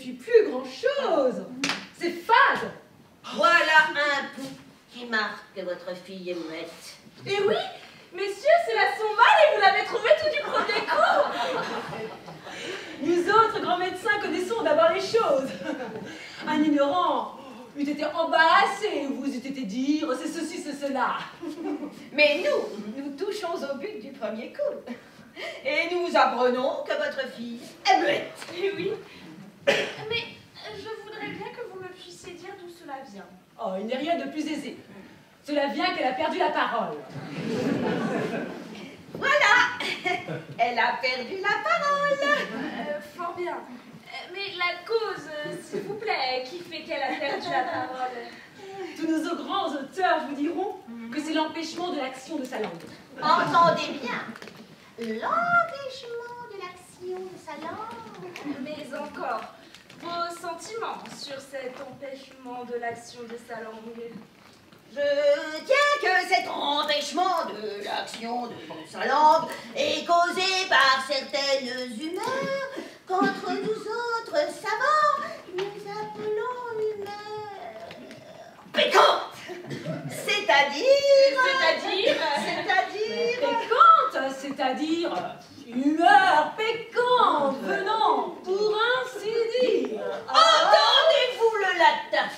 puis plus grand-chose. C'est fade. Voilà un pouls qui marque que votre fille est muette. Et oui, messieurs, c'est la sombale et vous l'avez trouvée tout du premier coup. Nous autres grands médecins connaissons d'abord les choses. Un ignorant eût été embarrassé, vous eût été dire c'est ceci, c'est cela. Mais nous touchons au but du premier coup. Et nous apprenons que votre fille est muette. Et oui. Mais je voudrais bien que vous me puissiez dire d'où cela vient. Oh, il n'est rien de plus aisé. Cela vient qu'elle a perdu la parole. Voilà. Elle a perdu la parole. Fort bien. Mais la cause, s'il vous plaît, qui fait qu'elle a perdu la parole? Tous nos grands auteurs vous diront que c'est l'empêchement de l'action de sa langue. Entendez bien. L'empêchement de l'action de sa langue. Mais encore, vos sentiments sur cet empêchement de l'action de sa langue? Je tiens que cet empêchement de l'action de sa langue est causé par certaines humeurs qu'entre nous autres savants, nous appelons humeurs pécantes. Péquante, c'est-à-dire une humeur péquante venant, pour ainsi dire. Entendez-vous le latin?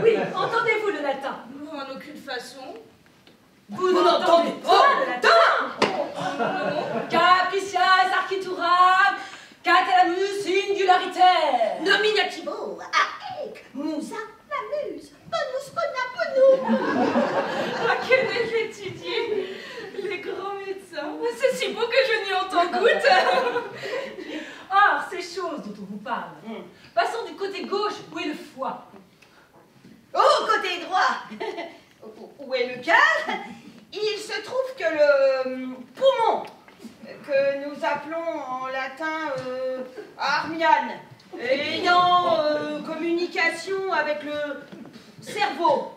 Oui, entendez-vous le latin? En aucune façon. Vous n'entendez pas le latin? Capricias archituram, catalamus singulariter. Nominativo, aec, musa, lamus, bonus, bonaponum. Ah, que n'ai-je étudié? Les grands médecins. C'est si beau que je n'y entends goutte. Or, ces choses dont on vous parle, passons du côté gauche où est le foie. Au côté droit, où est le cœur, il se trouve que le poumon, que nous appelons en latin armiane, ayant communication avec le cerveau,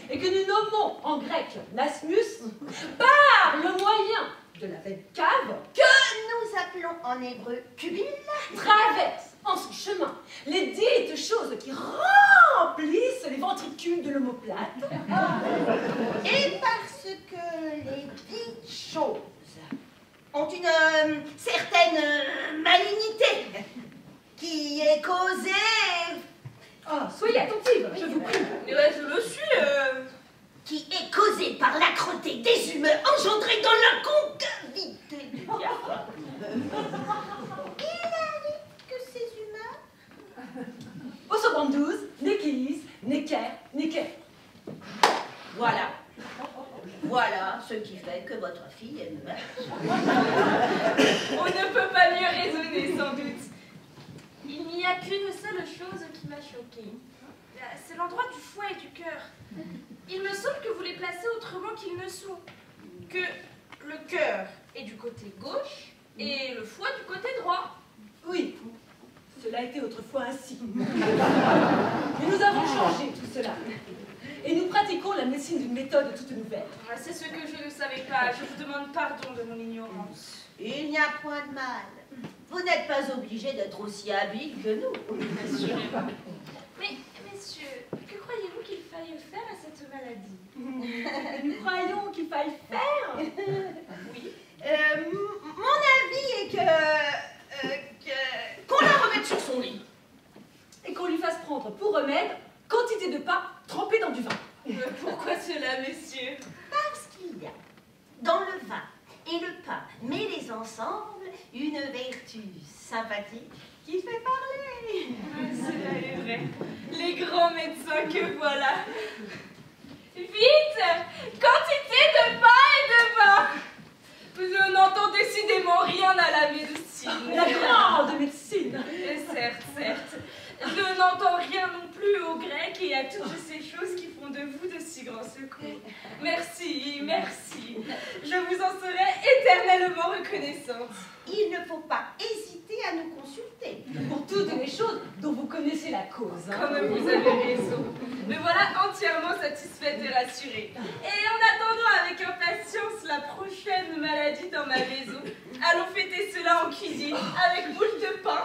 et que nous nommons en grec nasmus, par le moyen de la veine cave, que nous appelons en hébreu cubile, traverse en son chemin les dites choses qui remplissent les ventricules de l'omoplate. et parce que les dites choses ont une certaine malignité qui est causée... Oh, soyez attentive, je vous prie. Ouais, je le suis. qui est causée par l'âcreté des humeurs engendrées dans la concavité du diaphragme. Il arrive que ces humeurs... Osobandouze, Nekis, Necker, Necker. Voilà ce qui fait que votre fille est muette. On ne peut pas mieux raisonner, sans doute. Il n'y a qu'une seule chose qui m'a choquée. C'est l'endroit du foie et du cœur. Il me semble que vous les placez autrement qu'ils ne sont. Que le cœur est du côté gauche et le foie du côté droit. Oui, cela était autrefois ainsi. Mais nous avons changé tout cela. Et nous pratiquons la médecine d'une méthode toute nouvelle. C'est ce que je ne savais pas. Je vous demande pardon de mon ignorance. Il n'y a point de mal. Vous n'êtes pas obligé d'être aussi habile que nous. Assurément. Mais, messieurs, que croyez-vous qu'il faille faire à cette maladie? Nous croyons qu'il faille faire. Oui. Mon avis est qu'on la remette sur son lit. Et qu'on lui fasse prendre pour remède quantité de pain trempé dans du vin. Pourquoi cela, messieurs? Parce qu'il y a dans le vin et le pain, mêlés ensemble, une vertu sympathique qui fait parler. Cela est vrai. Les grands médecins que voilà. Vite! Quantité de pain et de vin! Je n'entends décidément rien à la médecine. La grande médecine. Certes, certes. Je n'entends rien non plus au grec et à toutes ces choses qui font de vous de si grands secours. Merci, merci. Je vous en serai éternellement reconnaissante. Il ne faut pas hésiter à nous consulter. Pour toutes les choses dont vous connaissez la cause. Comme vous avez raison. Me voilà entièrement satisfaite et rassurée. Et en attendant avec impatience la prochaine maladie dans ma maison, allons fêter cela en cuisine avec moult de pain